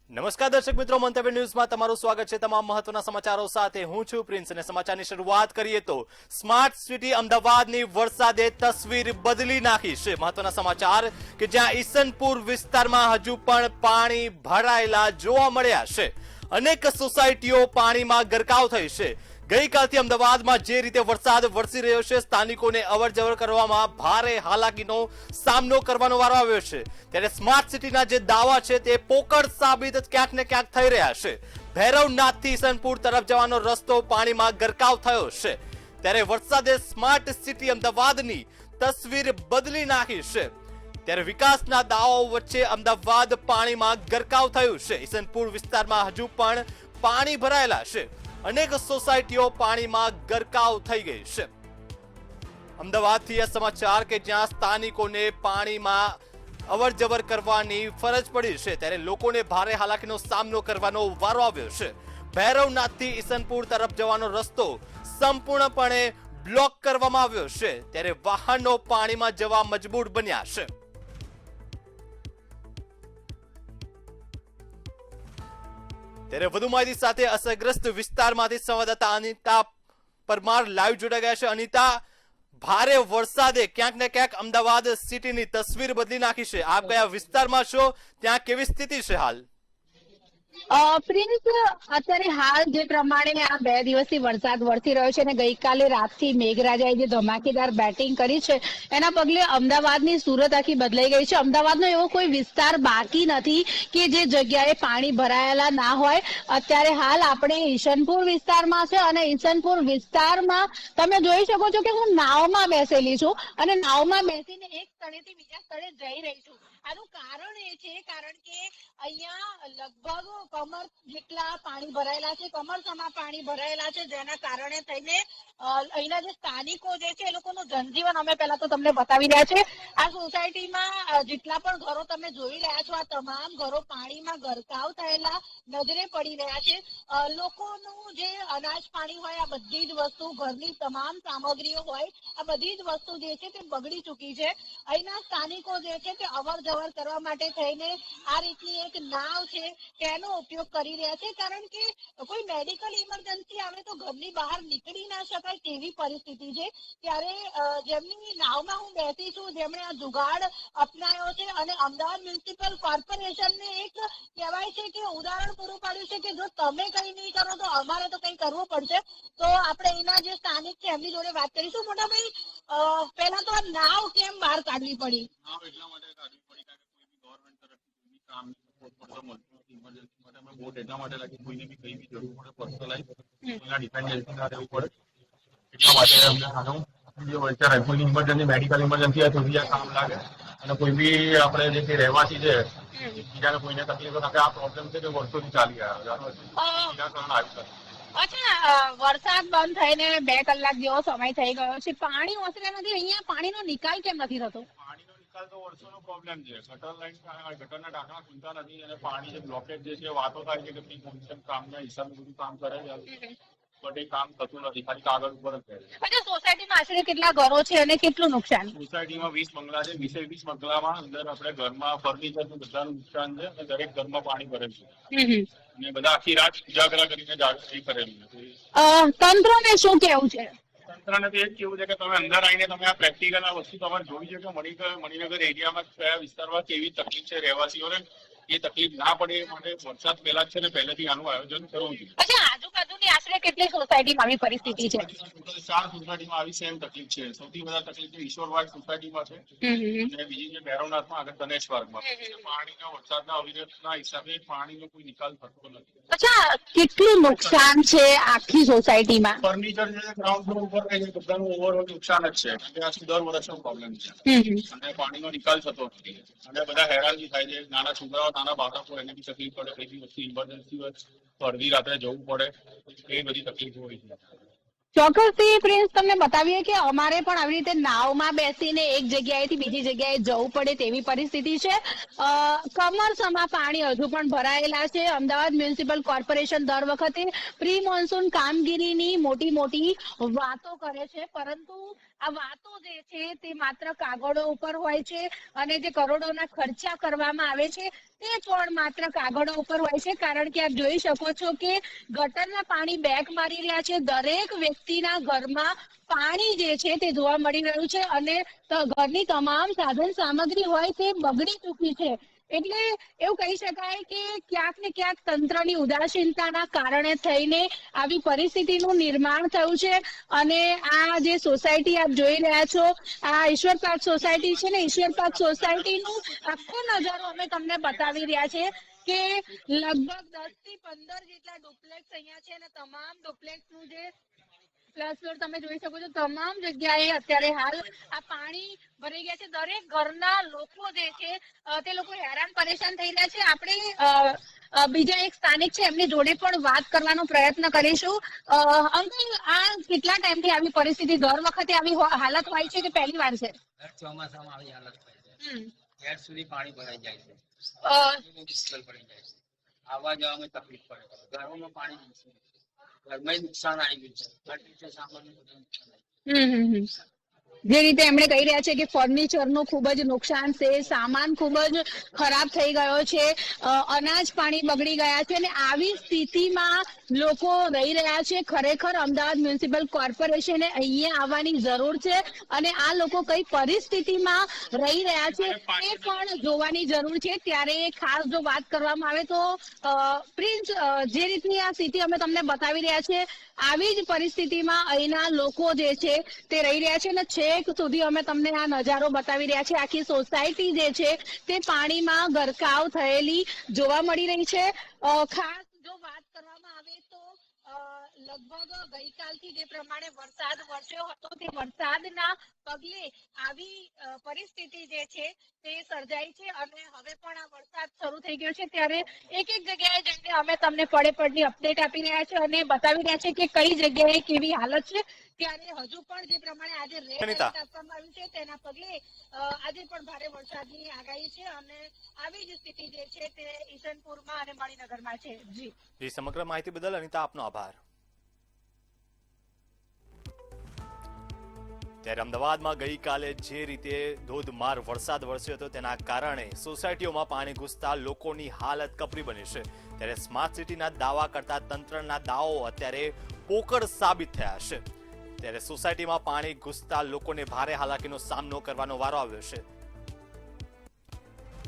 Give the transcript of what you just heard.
નમસ્કાર દર્શક મિત્રો, મંતવ્ય ન્યૂઝમાં તમારું સ્વાગત છે। તમામ મહત્વના સમાચારો સાથે હું છું પ્રિન્સ અને સમાચારની શરૂઆત કરીએ તો સ્માર્ટ સિટી અમદાવાદની વરસાદે તસવીર બદલી નાખી છે। મહત્વના સમાચાર કે જ્યાં ઈસનપુર વિસ્તારમાં હજુ પણ પાણી ભરાયેલા જોવા મળ્યા છે। અનેક સોસાયટીઓ પાણીમાં ગરકાવ થઈ છે। ગઈકાલથી અમદાવાદમાં જે રીતે વરસાદ વરસી રહ્યો છે, સ્થાનિકોને અવરજવર કરવામાં ભારે હાલાકીનો સામનો કરવાનો વારો આવ્યો છે। ત્યારે સ્માર્ટ સિટીના જે દાવા છે તે પોકળ સાબિત ક્યાંક ને ક્યાંક થઈ રહ્યા છે। ભૈરવનાથથી ઈસનપુર તરફ જવાનો રસ્તો પાણીમાં ગરકાવ થયો છે। ત્યારે વરસાદે સ્માર્ટ સિટી અમદાવાદની તસવીર બદલી નાખી છે। ત્યારે વિકાસના દાવાઓ વચ્ચે અમદાવાદ પાણીમાં ગરકાવ થયું છે। ઈસનપુર વિસ્તારમાં હજુ પણ પાણી ભરાયેલા છે। અનેક સોસાયટીઓ પાણીમાં ગરકાવ થઈ ગઈ છે। અમદાવાદથી આ સમાચાર કે જ્યાં સ્થાનિકોને પાણીમાં અવરજવર કરવાની ફરજ પડી છે, ત્યારે લોકોને ભારે હાલાકીનો સામનો કરવાનો વારો આવ્યો છે। ભૈરવનાથથી ઈસનપુર તરફ જવાનો રસ્તો સંપૂર્ણપણે બ્લોક કરવામાં આવ્યો છે। ત્યારે વાહનો પાણીમાં જવા મજબૂર બન્યા છે। ત્યારે વધુ માહિતી સાથે અસરગ્રસ્ત વિસ્તારમાંથી સંવાદદાતા અનિતા પરમાર લાઈવ જોડાઈ ગયા છે। અનિતા, ભારે વરસાદે ક્યાંક ને ક્યાંક અમદાવાદ સિટીની તસવીર બદલી નાખી છે। આપ કયા વિસ્તારમાં છો, ત્યાં કેવી સ્થિતિ છે હાલ? પ્રિન્સ, અત્યારે હાલ જે પ્રમાણે આ 2 દિવસથી વરસાદ વરસી રહ્યો છે અને ગઈકાલે રાતથી મેઘરાજાએ જે ધમાકેદાર બેટિંગ કરી છે એના પગલે અમદાવાદની સુરત આખી બદલાઈ ગઈ છે। અમદાવાદનો એવો કોઈ વિસ્તાર બાકી નથી કે જે જગ્યાએ પાણી ભરાયેલા ના હોય। અત્યારે હાલ આપણે ઈસનપુર વિસ્તારમાં છે અને ઈસનપુર વિસ્તારમાં તમે જોઈ શકો છો કે હું નાવમાં બેસેલી છું અને નાવમાં બેસીને એક સ્થળેથી બીજા સ્થળે જઈ રહી છું। આનું કારણ એ છે કારણ કે અહીંયા લગભગ કમર જેટલા પાણી ભરાયેલા છે, કમરસમાં પાણી ભરાયેલા છે, જેના કારણે થઈને અહીંના જે સ્થાનિકો જે છે એ લોકોનું જનજીવન અમે પહેલા તો તમને બતાવી રહ્યા છે। આ સોસાયટીમાં જેટલા પણ ઘરો તમે જોઈ રહ્યા છો, આ તમામ ઘરો પાણીમાં ગરકાવ થયેલા નજરે પડી રહ્યા છે। લોકોનું જે અનાજ પાણી હોય, આ બધી જ વસ્તુ, ઘરની તમામ સામગ્રીઓ હોય, આ બધી જ વસ્તુ જે છે તે બગડી ચૂકી છે। અહીંના સ્થાનિકો જે છે તે અવર જવર કરવા માટે થઈને આ રીતની એક નાવ છે તેનો ઉપયોગ કરી રહ્યા છે, કારણ કે કોઈ મેડિકલ ઇમરજન્સી આવે તો ઘરની બહાર નીકળી ના શકાય તેવી પરિસ્થિતિ છે। ત્યારે જેમની નાવમાં હું બેસી છું, જેમણે આ જુગાડ અપનાવ્યો છે અને અમદાવાદ મ્યુનિસિપલ કોર્પોરેશનને એક કહેવાય છે કે ઉદાહરણ પૂરું પાડ્યું છે કે જો તમે કંઈ નહીં કરો તો અમારે તો કંઈ કરવું પડશે। તો આપણે એના જે સ્થાનિક છે એમની જોડે વાત કરીશું। મોટા ભાઈ, પહેલા તો આ નાવ કેમ બહાર કાઢવી પડી? નાવ એટલા માટે કાઢવી પડી કારણ કે કોઈ બી ગવર્મેન્ટ તરફથી કોઈ બી કામની સપોર્ટ મળતો નથી। ઇમરજન્સી માટે અમે બોટ એટલા માટે લાગી, કોઈને બી કઈ બી જરૂર પડે પર્સનલાઇઝ કોઈના ડિપેન્ડન્સી ના રહેવું પડે એટલા માટે અમને સારું જે વચ્ચે કોઈની ઇમરજન્સી, મેડિકલ ઇમરજન્સી હોય તો બી આ કામ લાગે અને કોઈ બી આપણે જે રહેવાસી છે બીજાને કોઈને તકલીફ થાય કે આ પ્રોબ્લેમ છે કે વર્ષોથી ચાલી આવ્યો છે। અચ્છા, વરસાદ બંધ થઈને 2 કલાક જેવો સમય થઈ ગયો છે, પાણી ઓસરે નથી, અહીંયા પાણીનો નિકાલ કેમ નથી થતો? પાણીનો નિકાલ તો વર્ષોનો પ્રોબ્લેમ છે। ગટર લાઈન, ગટરના ઢાંકણા ખુલતા નથી અને પાણી જે બ્લોકેજ જે છે, વાતો થાય છે કે પ્રી મોન્સૂન કામના હિસાબે બધું કામ કરે છે, બટ એ કામ થતું નથી, ખાલી કાગળ ઉપર જ રહે છે। અચ્છા, સોસાયટીમાં આશરે કેટલા ઘરો છે અને કેટલું નુકસાન? સોસાયટીમાં 20 બંગલા છે। 20 બંગલામાં અંદર આપણે ઘરમાં ફર્નિચરનું બધાનું નુકસાન છે અને દરેક ઘરમાં પાણી ભરેલું છે અને બધા આખી રાત ઉજાગરા કરીને જાગૃતિ કરેલું છે। તંત્રને શું કેવું છે? તંત્રને તો એ જ કેવું છે કે તમે અંદર આવીને તમે આ પ્રેક્ટિકલ આ વસ્તુ તમારે જોવી છે કે મણિનગર એરિયામાં કયા વિસ્તારમાં કેવી તકલીફ છે રહેવાસીઓને, એ તકલીફ ના પડે એ માટે વરસાદ પહેલા જ છે ને પહેલેથી આનું આયોજન કરવું જોઈએ। અચ્છા, આજુબાજુની આશરે કેટલી સોસાયટીમાં આવી પરિસ્થિતિ છે? 4 સોસાયટીમાં આવી સેમ તકલીફ છે। સૌથી વધારે તકલીફ તો ઈશ્વરવાડ સોસાયટીમાં છે અને બીજી જે ભૈરવનાથમાં આગળ ગણેશ પાર્કમાં પાણીના વરસાદના અવિરતના હિસાબે પાણીનો કોઈ નિકાલ થતો નથી। અચ્છા, કેટલું નુકસાન છે આખી સોસાયટીમાં? ફર્નિચર જે ગ્રાઉન્ડ ફ્લોર ઉપર રહે છે બધાનું ઓવરઓલ નુકસાન જ છે અને આ દર વર્ષનો પ્રોબ્લેમ છે અને પાણીનો નિકાલ થતો નથી અને બધા હેરાનગી થાય છે। નાના છોકરાઓ, નાના બાળકો, એને બી તકલીફ પડે, કઈ બી વસ્તુ ઇમરજન્સી હોય તો અડધી રાત્રે જવું પડે, એ બધી તકલીફો હોય છે। ચોક્કસથી પ્રિન્સ, તમને બતાવીએ કે અમારે પણ આવી રીતે નાવમાં બેસીને એક જગ્યાએથી બીજી જગ્યાએ જવું પડે તેવી પરિસ્થિતિ છે। કમરસમાં પાણી હજુ પણ ભરાયેલા છે। અમદાવાદ મ્યુનિસિપલ કોર્પોરેશન દર વખતે પ્રી મોન્સૂન કામગીરીની મોટી મોટી વાતો કરે છે, પરંતુ આ વાતો જે છે તે માત્ર કાગળો ઉપર હોય છે અને જે કરોડોના ખર્ચા કરવામાં આવે છે તે પણ માત્ર કાગળો ઉપર હોય છે, કારણ કે આપ જોઈ શકો છો કે ગટરના પાણી બેક મારી રહ્યા છે. દરેક વ્યક્તિના ઘરમાં પાણી જે છે તે જોવા મળી રહ્યું છે અને ઘરની તમામ સાધન સામગ્રી હોય તે બગડી ચૂકી છે. એટલે એવું કહી શકાય કે ક્યાંક ને ક્યાંક તંત્રની ઉદાસીનતાના કારણે થઈને આવી પરિસ્થિતિનું નિર્માણ થયું છે. અને આ જે સોસાયટી આપ જોઈ રહ્યા છો, આ ઈશ્વર પાર્ક સોસાયટી છે ને, ઈશ્વર પાર્ક સોસાયટીનું આખો નજારો અમે તમને બતાવી રહ્યા છે કે લગભગ 10 થી 15 જેટલા ડુપ્લેક્સ અહીંયા છે અને તમામ ડુપ્લેક્સનું જે પ્લસ ફ્લોર તમે જોઈ શકો છો, તમામ જગ્યાએ અત્યારે હાલ આ પાણી ભરાઈ ગયા છે. દરેક ઘરના લોકો જે છે તે લોકો હેરાન પરેશાન થઈ રહ્યા છે. આપણે બીજા એક સ્થાનિક છે એમની જોડે પણ વાત કરવાનો પ્રયત્ન કરીશું. અંકલ, આ કેટલા ટાઈમથી આવી પરિસ્થિતિ, દર વખતે આવી હાલત હોય છે કે પહેલી વાર છે? દર ચોમાસામાં આવી હાલત થાય છે. ઘેર સુધી પાણી ભરાઈ જાય છે. મુશ્કેલ પડી જાય છે. આવવા જવામાં તકલીફ પડે છે. ઘરોમાં પાણી ઘૂસી જાય છે. ઘરમાં નુકસાન આવી ગયું છે. ફર્નિચર સામાનનું બધું નુકસાન આવી ગયું છે. જે રીતે એમણે કહી રહ્યા છે કે ફર્નિચરનું ખૂબ જ નુકસાન છે, સામાન ખૂબ જ ખરાબ થઈ ગયો છે, અનાજ પાણી બગડી ગયા છે અને આવી સ્થિતિમાં લોકો રહી રહ્યા છે. ખરેખર અમદાવાદ મ્યુનિસિપલ કોર્પોરેશને અહીંયા આવવાની જરૂર છે અને આ લોકો કઈ પરિસ્થિતિમાં રહી રહ્યા છે એ પણ જોવાની જરૂર છે. ત્યારે ખાસ જો વાત કરવામાં આવે તો પ્રિન્સ, જે રીતની આ સ્થિતિ અમે તમને બતાવી રહ્યા છે, આવી જ પરિસ્થિતિમાં અહીંના લોકો જે છે તે રહી રહ્યા છે અને છેક સુધી અમે તમને આ નજારો બતાવી રહ્યા છે. આખી સોસાયટી જે છે તે પાણીમાં ગરકાવ થયેલી જોવા મળી રહી છે. ખાસ જો વાત કરવામાં આવે તો લગભગ ગઈકાલથી જે પ્રમાણે વરસાદ વરસ્યો હતો તે વરસાદના પગલે આવી પરિસ્થિતિ જે છે તે સર્જાઈ છે અને હવે પણ આ વરસાદ શરૂ થઈ ગયો છે. ત્યારે એક એક જગ્યાએ જઈને અમે તમને પડે પડની અપડેટ આપી રહ્યા છે અને બતાવી રહ્યા છે કે કઈ જગ્યાએ કેવી હાલત છે. ત્યારે હજુ પણ જે પ્રમાણે આજે રેડ એલર્ટ આપવામાં આવ્યું છે તેના પગલે આજે પણ ભારે વરસાદની આગાહી છે અને આવી જ સ્થિતિ જે છે તે ઈશનપુરમાં અને મણિનગરમાં છે. જી, સમગ્ર માહિતી બદલ અનિતા આપનો આભાર. ત્યારે અમદાવાદમાં ગઈકાલે જે રીતે ધોધમાર વરસાદ વરસ્યો હતો તેના કારણે સોસાયટીઓમાં પાણી ઘૂસતા લોકોની હાલત કપરી બની છે. ત્યારે સ્માર્ટ સિટીના દાવા કરતા તંત્રના દાવો અત્યારે પોકળ સાબિત થયા છે. ત્યારે સોસાયટીમાં પાણી ઘૂસતા લોકોને ભારે હાલાકીનો સામનો કરવાનો વારો આવ્યો છે.